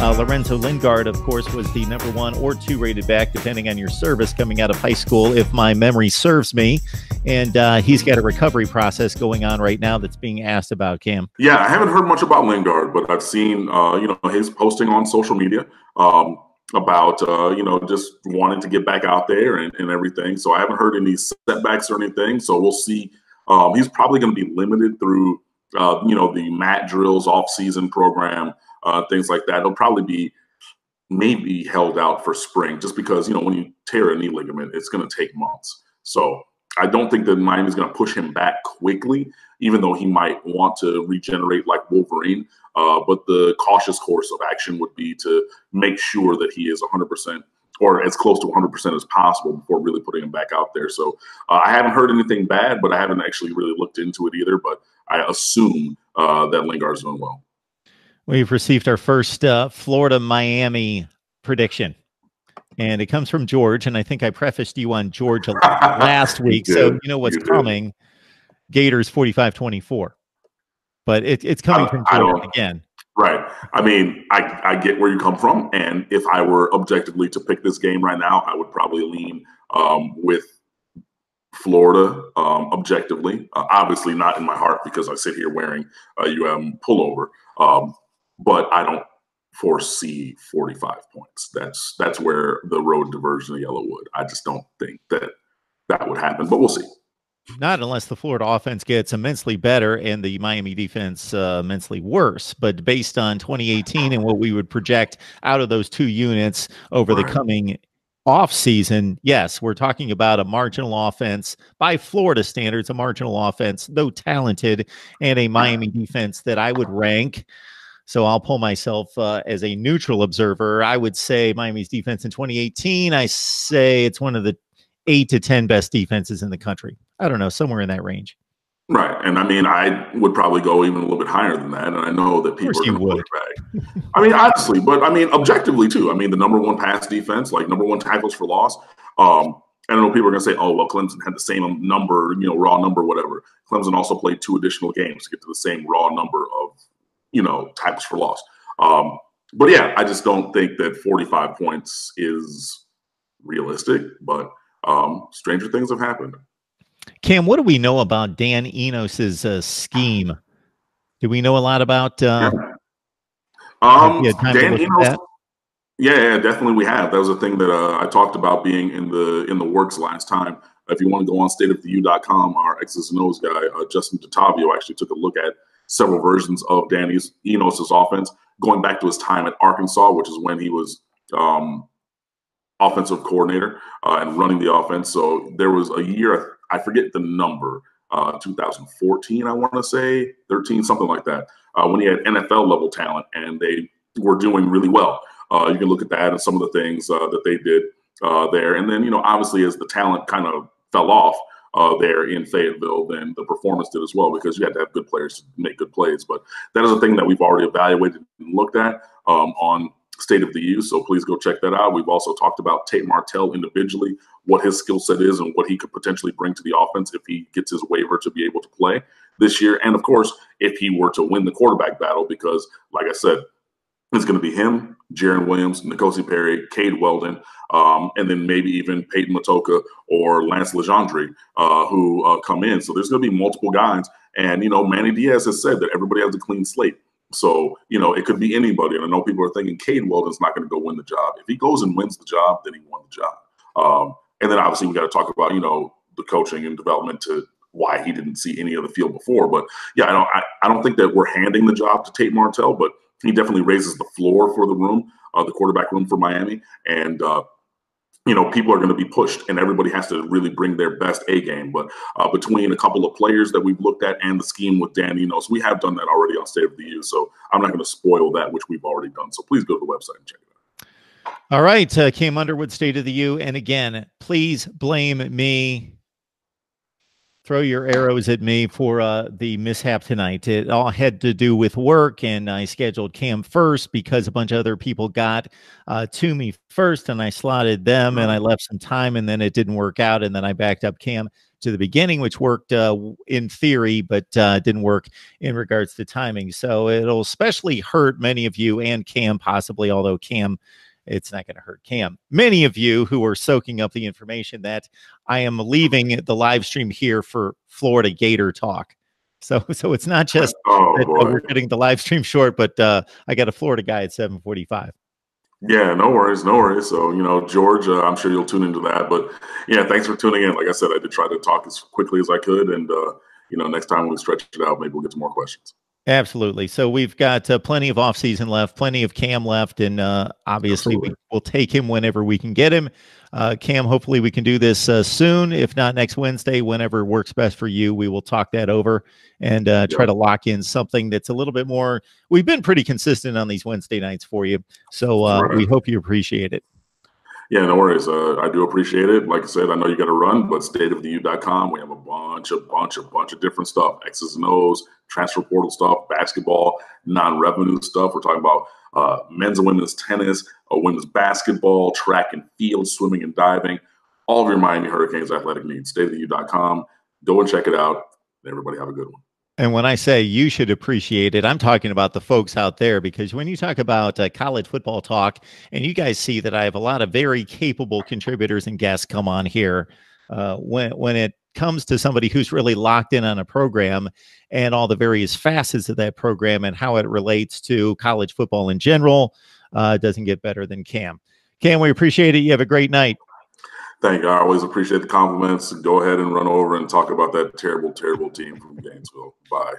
Lorenzo Lingard, of course, was the #1 or 2 rated back, depending on your service, coming out of high school, if my memory serves me. And he's got a recovery process going on right now that's being asked about, Cam. Yeah, I haven't heard much about Lingard, but I've seen, his posting on social media about, just wanting to get back out there and everything. So I haven't heard any setbacks or anything. So we'll see. He's probably going to be limited through, the mat drills, off-season program, things like that. He'll probably be maybe held out for spring just because, when you tear a knee ligament, it's going to take months. So I don't think that Miami's going to push him back quickly, even though he might want to regenerate like Wolverine. But the cautious course of action would be to make sure that he is 100% or as close to 100% as possible before really putting him back out there. So I haven't heard anything bad, but I haven't actually really looked into it either. But I assume that Lingard's doing well. We've received our first Florida-Miami prediction, and it comes from George, and I think I prefaced you on George last week, so you know what's coming. Gators 45-24. But it's coming from George again. Right. I mean, I get where you come from, and if I were objectively to pick this game right now, I would probably lean with Florida objectively. Obviously not in my heart because I sit here wearing a pullover, but I don't foresee 45 points. That's where the road diversion of yellow would. I just don't think that would happen, but we'll see. Not unless the Florida offense gets immensely better and the Miami defense immensely worse. But based on 2018 and what we would project out of those two units over the coming off season, yes, we're talking about a marginal offense by Florida standards, a marginal offense, though talented, and a Miami defense that I would rank. So I'll pull myself as a neutral observer. I would say Miami's defense in 2018, I say it's one of the 8 to 10 best defenses in the country. I don't know, somewhere in that range. Right. And I mean, I would probably go even a little bit higher than that. And I know that people are going to push back. I mean, honestly, but I mean, objectively too. I mean, the #1 pass defense, like #1 tackles for loss. I know people are going to say, oh, well, Clemson had the same number, raw number, whatever. Clemson also played 2 additional games to get to the same raw number of, tackles for loss. But yeah, I just don't think that 45 points is realistic, but stranger things have happened. Cam, what do we know about Dan Enos's scheme? Do we know a lot about Dan Enos? Yeah, definitely we have. That was a thing that I talked about being in the works last time. If you want to go on stateoftheu.com, our X's and O's guy, Justin DeTavio, actually took a look at several versions of Dan Enos's offense, going back to his time at Arkansas, which is when he was offensive coordinator and running the offense. So there was a year, I forget the number, 2014, I want to say, 13, something like that, when he had NFL level talent and they were doing really well. You can look at that and some of the things that they did there. And then, obviously as the talent kind of fell off there in Fayetteville, then the performance did as well, because you had to have good players to make good plays. But that is a thing that we've already evaluated and looked at on State of the U, so please go check that out. We've also talked about Tate Martell individually, what his skill set is and what he could potentially bring to the offense if he gets his waiver to be able to play this year. And of course, if he were to win the quarterback battle, because like I said, it's going to be him, Jaron Williams, N'Kosi Perry, Cade Weldon, and then maybe even Peyton Matoka or Lance Legendre who come in. So there's going to be multiple guys. And, Manny Diaz has said that everybody has a clean slate. So, it could be anybody. And I know people are thinking Cade Weldon's not going to go win the job. If he goes and wins the job, then he won the job. And then obviously we got to talk about, the coaching and development to why he didn't see any of the field before. But yeah, I don't think that we're handing the job to Tate Martell, but he definitely raises the floor for the room, the quarterback room for Miami. And, people are going to be pushed and everybody has to really bring their best A game. But between a couple of players that we've looked at and the scheme with Dan Enos, we have done that already on State of the U. So I'm not going to spoil that, which we've already done. So please go to the website and check it out. All right. Cam Underwood, State of the U. And again, please blame me. throw your arrows at me for the mishap tonight. It all had to do with work, and I scheduled Cam first because a bunch of other people got to me first, and I slotted them, and I left some time, and then it didn't work out, and then I backed up Cam to the beginning, which worked in theory, but didn't work in regards to timing. So it'll especially hurt many of you and Cam possibly, although Cam, it's not going to hurt Cam. Many of you who are soaking up the information that I am leaving the live stream here for Florida Gator talk. So it's not just that we're getting the live stream short, but I got a Florida guy at 7:45. Yeah, no worries, no worries. So, George, I'm sure you'll tune into that. But yeah, thanks for tuning in. Like I said, I did try to talk as quickly as I could. And, next time when we stretch it out, maybe we'll get some more questions. Absolutely. So we've got plenty of offseason left, plenty of Cam left, and obviously we will take him whenever we can get him. Cam, hopefully we can do this soon, if not next Wednesday, whenever works best for you. We will talk that over and try to lock in something that's a little bit more. We've been pretty consistent on these Wednesday nights for you, so we hope you appreciate it. Yeah, no worries. I do appreciate it. Like I said, I know you got to run, but stateoftheu.com, we have a bunch of different stuff, X's and O's, transfer portal stuff, basketball, non-revenue stuff. We're talking about men's and women's tennis, women's basketball, track and field, swimming and diving, all of your Miami Hurricanes athletic needs. Stateoftheu.com. Go and check it out. Everybody have a good one. And when I say you should appreciate it, I'm talking about the folks out there, because when you talk about college football talk, and you guys see that I have a lot of very capable contributors and guests come on here, when it comes to somebody who's really locked in on a program and all the various facets of that program and how it relates to college football in general, doesn't get better than Cam. Cam, we appreciate it. You have a great night. Thank you. I always appreciate the compliments. Go ahead and run over and talk about that terrible, terrible team from Gainesville. Bye.